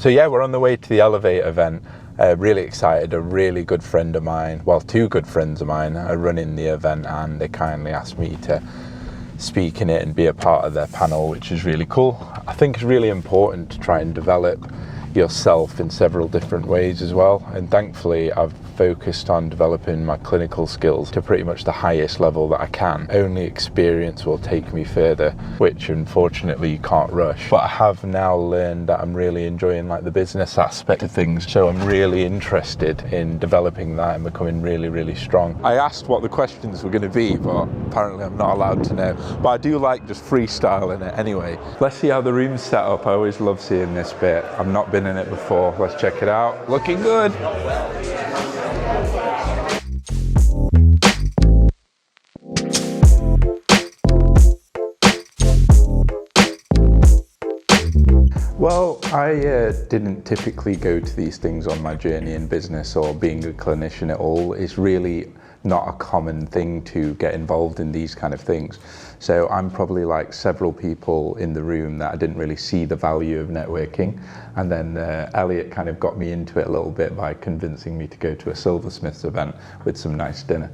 So yeah, we're on the way to the Elevate event. Really excited. A really good friend of mine, well, two good friends of mine are running the event, and they kindly asked me to speak in it and be a part of their panel, which is really cool. I think it's really important to try and develop yourself in several different ways as well, and thankfully I've focused on developing my clinical skills to pretty much the highest level that I can. Only experience will take me further, which unfortunately you can't rush, but I have now learned that I'm really enjoying like the business aspect of things, so I'm really interested in developing that and becoming really strong. I asked what the questions were going to be, but apparently I'm not allowed to know, but I do like just freestyling it anyway. Let's see how the room's set up. I always love seeing this bit. I've not been in it before. Let's check it out. Looking good. Well, I didn't typically go to these things on my journey in business or being a clinician at all. It's really not a common thing to get involved in these kind of things. So I'm probably like several people in the room that I didn't really see the value of networking. And then Elliot kind of got me into it a little bit by convincing me to go to a Silversmiths event with some nice dinner.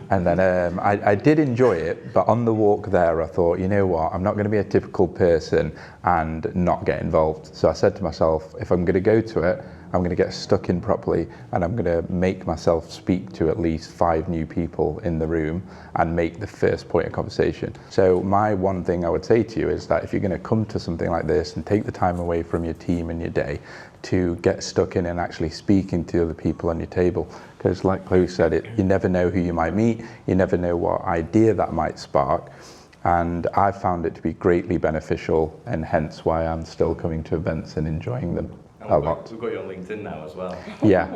And then I did enjoy it, but on the walk there I thought, you know what, I'm not going to be a typical person and not get involved. So I said to myself, if I'm going to go to it, I'm going to get stuck in properly, and I'm going to make myself speak to at least 5 new people in the room and make the first point of conversation. So my one thing I would say to you is that if you're going to come to something like this and take the time away from your team and your day to get stuck in and actually speaking to other people on your table, because like Chloe said, you never know who you might meet, you never know what idea that might spark. And I found it to be greatly beneficial, and hence why I'm still coming to events and enjoying them. We've got you on LinkedIn now as well. Yeah,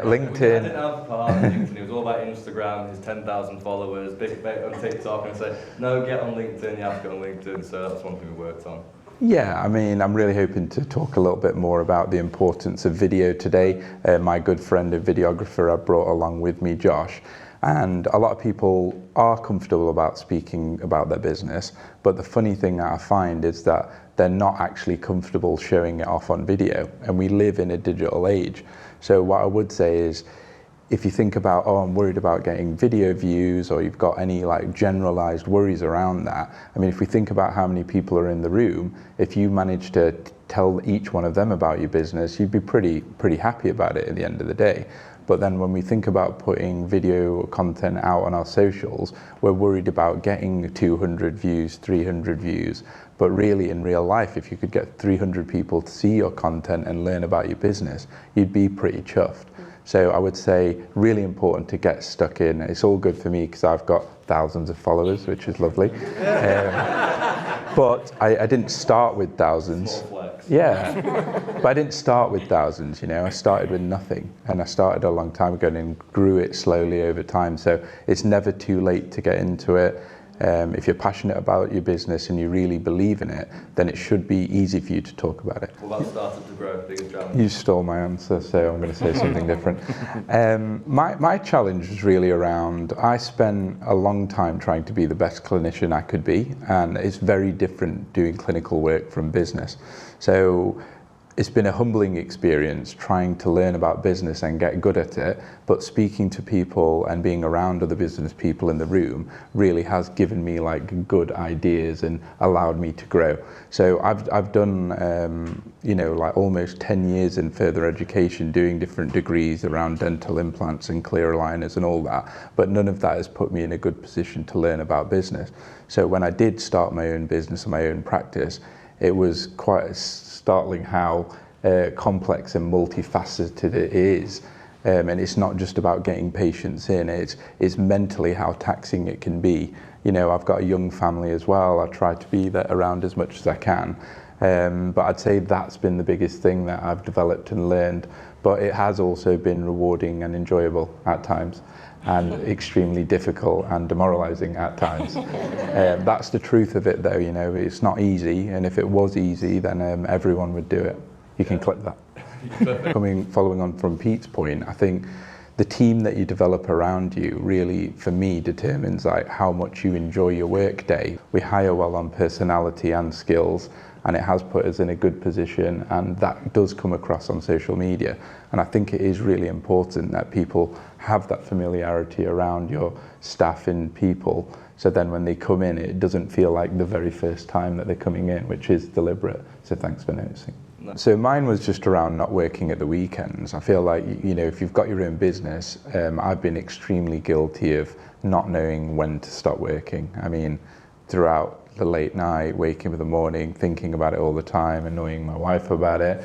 LinkedIn. I didn't have part on LinkedIn. It was all about Instagram, his 10,000 followers, big on TikTok, and I said, no, get on LinkedIn, you have to get on LinkedIn. So that's one thing we worked on. Yeah, I mean, I'm really hoping to talk a little bit more about the importance of video today. My good friend and videographer I brought along with me, Josh. And a lot of people are comfortable about speaking about their business, but the funny thing that I find is that they're not actually comfortable showing it off on video, and we live in a digital age. So what I would say is, if you think about, oh, I'm worried about getting video views, or you've got any like generalized worries around that, I mean, if we think about how many people are in the room, if you manage to tell each one of them about your business, you'd be pretty happy about it at the end of the day. But then when we think about putting video content out on our socials, we're worried about getting 200 views, 300 views. But really in real life, if you could get 300 people to see your content and learn about your business, you'd be pretty chuffed. So I would say really important to get stuck in. It's all good for me because I've got thousands of followers, which is lovely. But I didn't start with thousands. Yeah, but I didn't start with thousands, you know, I started with nothing, and I started a long time ago and grew it slowly over time. So it's never too late to get into it. If you're passionate about your business and you really believe in it, then it should be easy for you to talk about it. Well, that started to grow, biggest challenge. You stole my answer, so I'm going to say something different. My challenge was really around, I spent a long time trying to be the best clinician I could be, and it's very different doing clinical work from business. So it's been a humbling experience trying to learn about business and get good at it, but speaking to people and being around other business people in the room really has given me like good ideas and allowed me to grow. So I've done you know, like almost 10 years in further education doing different degrees around dental implants and clear aligners and all that, but none of that has put me in a good position to learn about business. So when I did start my own business and my own practice, it was quite startling how complex and multifaceted it is. And it's not just about getting patients in, it's mentally how taxing it can be. You know, I've got a young family as well. I try to be there around as much as I can. But I'd say that's been the biggest thing that I've developed and learned. But it has also been rewarding and enjoyable at times, and extremely difficult and demoralizing at times. That's the truth of it though, you know, it's not easy, and if it was easy, then everyone would do it. You can clip that. Following on from Pete's point, I think the team that you develop around you really, for me, determines like how much you enjoy your work day. We hire well on personality and skills, and it has put us in a good position, and that does come across on social media. And I think it is really important that people have that familiarity around your staff and people, so then when they come in, it doesn't feel like the very first time that they're coming in, which is deliberate. So thanks for noticing. So mine was just around not working at the weekends. I feel like, you know, if you've got your own business, I've been extremely guilty of not knowing when to stop working. I mean, throughout the late night, waking up in the morning, thinking about it all the time, annoying my wife about it.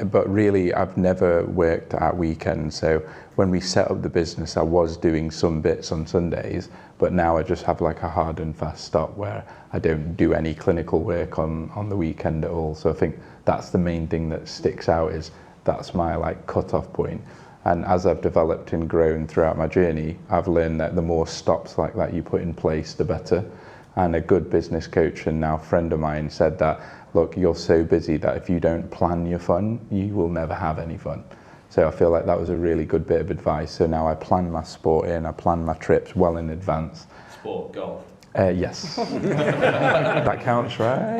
But really, I've never worked at weekends. So when we set up the business, I was doing some bits on Sundays, but now I just have like a hard and fast stop where I don't do any clinical work on the weekend at all. So I think that's the main thing that sticks out, is that's my like cut-off point. And as I've developed and grown throughout my journey, I've learned that the more stops like that you put in place, the better. And a good business coach and now friend of mine said that, look, you're so busy that if you don't plan your fun, you will never have any fun. So I feel like that was a really good bit of advice. So now I plan my sport in, I plan my trips well in advance. Sport, golf. Yes. That counts, right?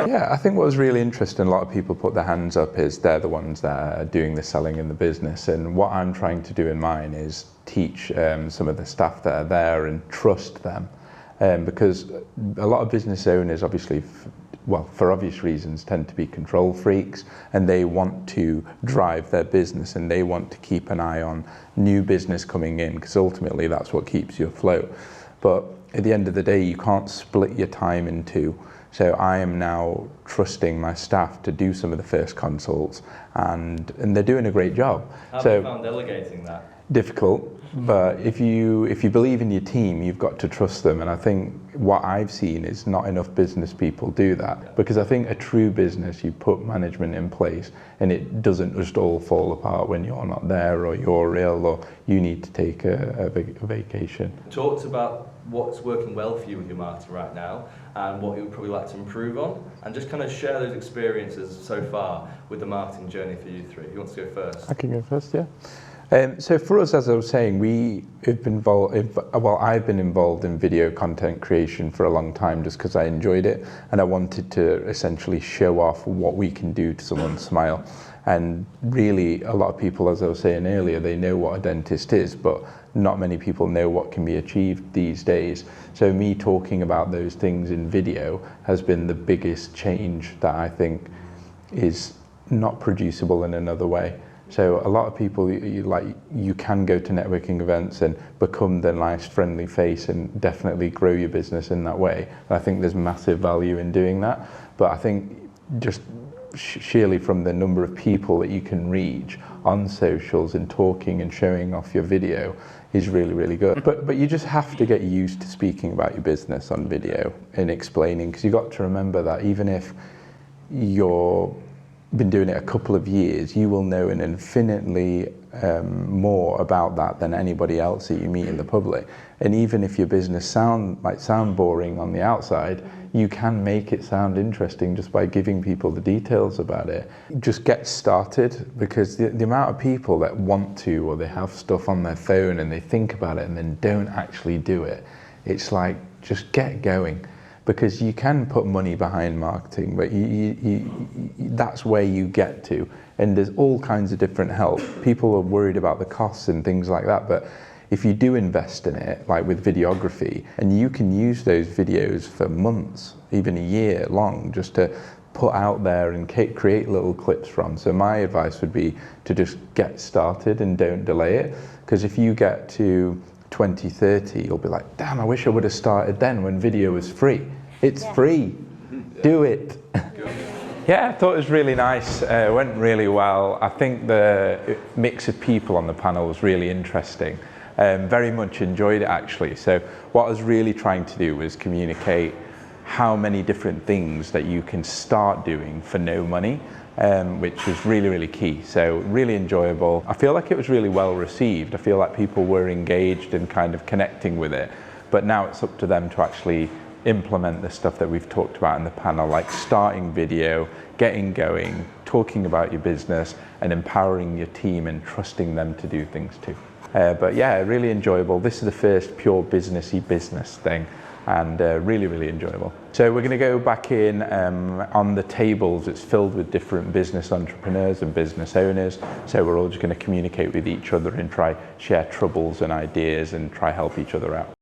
Yeah, I think what was really interesting, a lot of people put their hands up, is they're the ones that are doing the selling in the business. And what I'm trying to do in mine is teach some of the staff that are there and trust them. Because a lot of business owners, obviously, for obvious reasons, tend to be control freaks, and they want to drive their business and they want to keep an eye on new business coming in, because ultimately that's what keeps you afloat. But at the end of the day, you can't split your time in two. So I am now trusting my staff to do some of the first consults, and they're doing a great job. How have you found delegating that? Difficult, but if you believe in your team, you've got to trust them. And I think what I've seen is not enough business people do that, because I think a true business, you put management in place and it doesn't just all fall apart when you're not there, or you're ill, or you need to take a vacation. Talked about what's working well for you with your marketing right now and what you would probably like to improve on, and just kind of share those experiences so far with the marketing journey for you three. Who wants to go first? I can go first, yeah. So for us, as I was saying, I've been involved in video content creation for a long time just because I enjoyed it, and I wanted to essentially show off what we can do to someone's smile. And really, a lot of people, as I was saying earlier, they know what a dentist is, but not many people know what can be achieved these days. So me talking about those things in video has been the biggest change that I think is not producible in another way. So a lot of people, you can go to networking events and become the nice friendly face and definitely grow your business in that way. And I think there's massive value in doing that. But I think just sheerly from the number of people that you can reach on socials and talking and showing off your video is really, really good. But you just have to get used to speaking about your business on video and explaining, because you've got to remember that even if you're been doing it a couple of years, you will know an infinitely more about that than anybody else that you meet in the public. And even if your business might sound boring on the outside, you can make it sound interesting just by giving people the details about it. Just get started, because the amount of people that want to, or they have stuff on their phone and they think about it and then don't actually do it, it's like, just get going. Because you can put money behind marketing, but that's where you get to. And there's all kinds of different help. People are worried about the costs and things like that, but if you do invest in it, like with videography, and you can use those videos for months, even a year long, just to put out there and create little clips from. So my advice would be to just get started and don't delay it. Because if you get to 2030, you'll be like, damn, I wish I would have started then when video was free. It's free. Do it. Yeah, I thought it was really nice. It went really well. I think the mix of people on the panel was really interesting. Very much enjoyed it, actually. So what I was really trying to do was communicate how many different things that you can start doing for no money, which is really, really key. So really enjoyable. I feel like it was really well received. I feel like people were engaged and kind of connecting with it. But now it's up to them to actually implement the stuff that we've talked about in the panel, like starting video, getting going, talking about your business, and empowering your team and trusting them to do things too. But yeah, really enjoyable. This is the first pure businessy business thing. and really, really enjoyable. So we're going to go back in on the tables. It's filled with different business entrepreneurs and business owners. So we're all just going to communicate with each other and try share troubles and ideas and try help each other out.